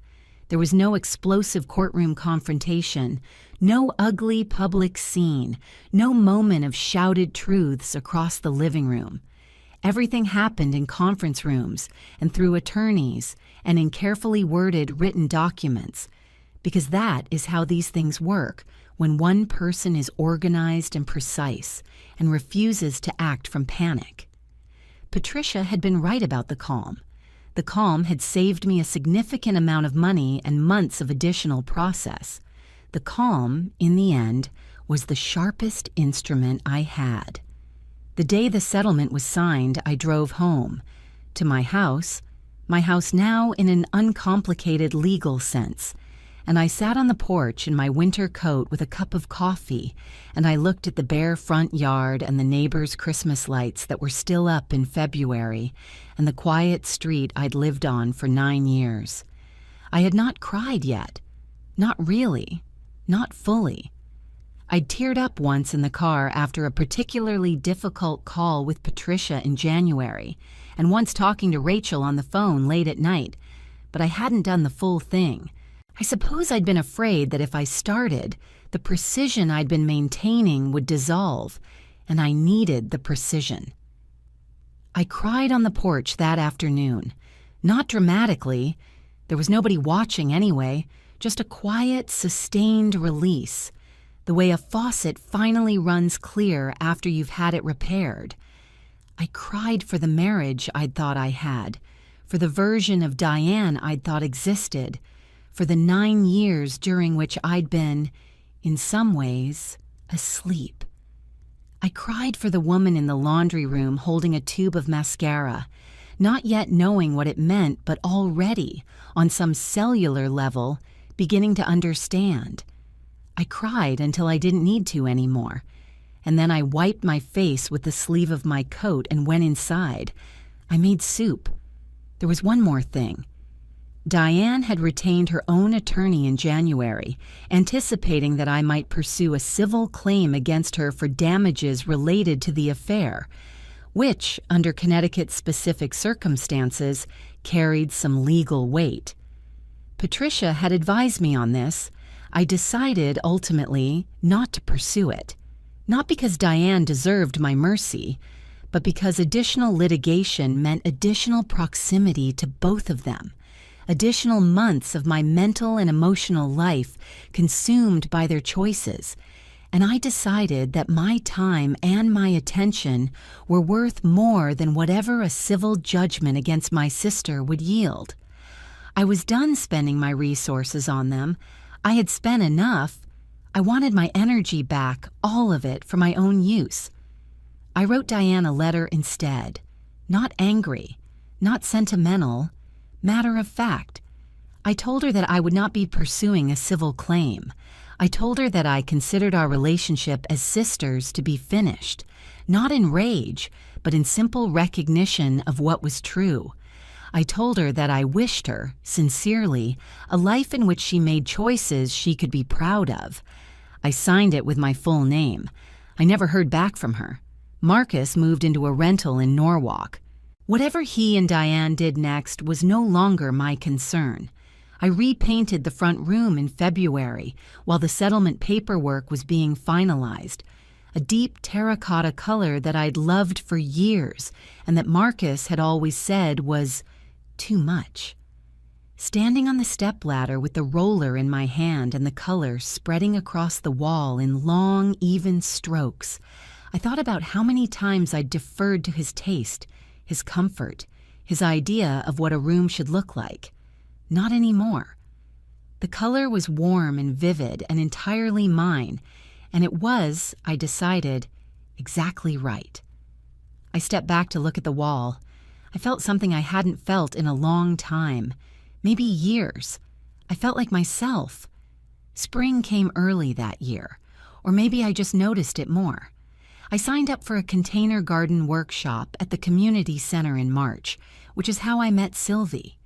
There was no explosive courtroom confrontation, no ugly public scene, no moment of shouted truths across the living room. Everything happened in conference rooms and through attorneys and in carefully worded written documents, because that is how these things work when one person is organized and precise and refuses to act from panic. Patricia had been right about the calm. The calm had saved me a significant amount of money and months of additional process. The calm, in the end, was the sharpest instrument I had. The day the settlement was signed, I drove home. To my house now in an uncomplicated legal sense, and I sat on the porch in my winter coat with a cup of coffee, and I looked at the bare front yard and the neighbors' Christmas lights that were still up in February, and the quiet street I'd lived on for 9 years. I had not cried yet. Not really. Not fully. I'd teared up once in the car after a particularly difficult call with Patricia in January, and once talking to Rachel on the phone late at night, but I hadn't done the full thing. I suppose I'd been afraid that if I started, the precision I'd been maintaining would dissolve, and I needed the precision. I cried on the porch that afternoon. Not dramatically. There was nobody watching anyway, just a quiet, sustained release, the way a faucet finally runs clear after you've had it repaired. I cried for the marriage I'd thought I had, for the version of Diane I'd thought existed, for the 9 years during which I'd been, in some ways, asleep. I cried for the woman in the laundry room holding a tube of mascara, not yet knowing what it meant, but already, on some cellular level, beginning to understand. I cried until I didn't need to anymore, and then I wiped my face with the sleeve of my coat and went inside. I made soup. There was one more thing. Diane had retained her own attorney in January, anticipating that I might pursue a civil claim against her for damages related to the affair, which, under Connecticut-specific circumstances, carried some legal weight. Patricia had advised me on this. I decided, ultimately, not to pursue it, not because Diane deserved my mercy, but because additional litigation meant additional proximity to both of them. Additional months of my mental and emotional life consumed by their choices, and I decided that my time and my attention were worth more than whatever a civil judgment against my sister would yield. I was done spending my resources on them. I had spent enough. I wanted my energy back, all of it, for my own use. I wrote Diane a letter instead, not angry, not sentimental, Matter of fact. I told her that I would not be pursuing a civil claim. I told her that I considered our relationship as sisters to be finished, not in rage, but in simple recognition of what was true. I told her that I wished her, sincerely, a life in which she made choices she could be proud of. I signed it with my full name. I never heard back from her. Marcus moved into a rental in Norwalk. Whatever he and Diane did next was no longer my concern. I repainted the front room in February while the settlement paperwork was being finalized, a deep terracotta color that I'd loved for years and that Marcus had always said was too much. Standing on the stepladder with the roller in my hand and the color spreading across the wall in long, even strokes, I thought about how many times I'd deferred to his taste, his comfort, his idea of what a room should look like. Not anymore. The color was warm and vivid and entirely mine, and it was, I decided, exactly right. I stepped back to look at the wall. I felt something I hadn't felt in a long time, maybe years. I felt like myself. Spring came early that year, or maybe I just noticed it more. I signed up for a container garden workshop at the community center in March, which is how I met Sylvie.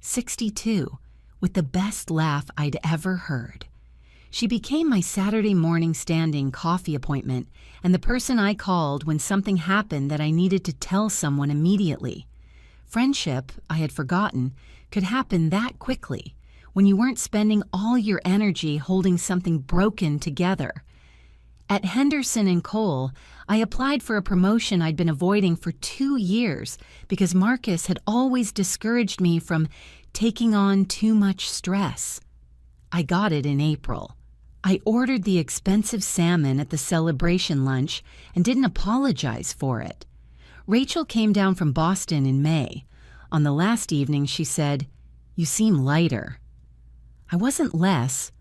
62, with the best laugh I'd ever heard. She became my Saturday morning standing coffee appointment and the person I called when something happened that I needed to tell someone immediately. Friendship, I had forgotten, could happen that quickly when you weren't spending all your energy holding something broken together. At Henderson & Cole, I applied for a promotion I'd been avoiding for 2 years because Marcus had always discouraged me from taking on too much stress. I got it in April. I ordered the expensive salmon at the celebration lunch and didn't apologize for it. Rachel came down from Boston in May. On the last evening, she said, "You seem lighter." I wasn't less.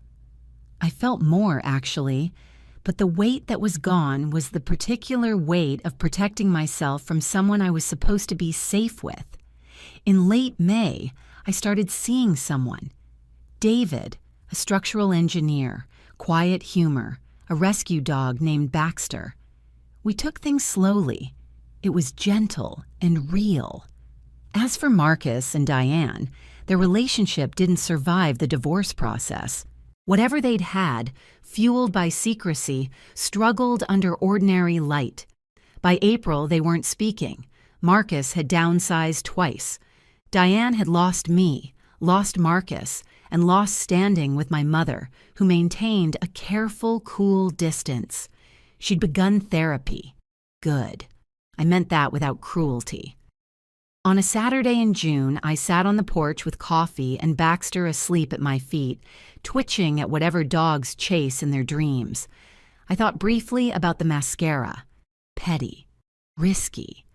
I felt more, actually. But the weight that was gone was the particular weight of protecting myself from someone I was supposed to be safe with. In late May, I started seeing someone. David, a structural engineer, quiet humor, a rescue dog named Baxter. We took things slowly. It was gentle and real. As for Marcus and Diane, their relationship didn't survive the divorce process. Whatever they'd had, fueled by secrecy, struggled under ordinary light. By April, they weren't speaking. Marcus had downsized twice. Diane had lost me, lost Marcus, and lost standing with my mother, who maintained a careful, cool distance. She'd begun therapy. Good. I meant that without cruelty. On a Saturday in June, I sat on the porch with coffee and Baxter asleep at my feet, twitching at whatever dogs chase in their dreams. I thought briefly about the mascara. Petty. Risky.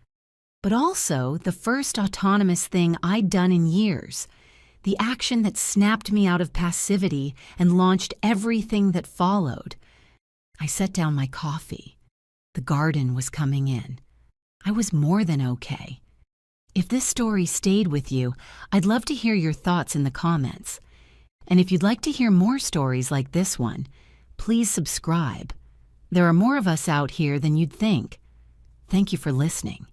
But also the first autonomous thing I'd done in years. The action that snapped me out of passivity and launched everything that followed. I set down my coffee. The garden was coming in. I was more than okay. If this story stayed with you, I'd love to hear your thoughts in the comments. And if you'd like to hear more stories like this one, please subscribe. There are more of us out here than you'd think. Thank you for listening.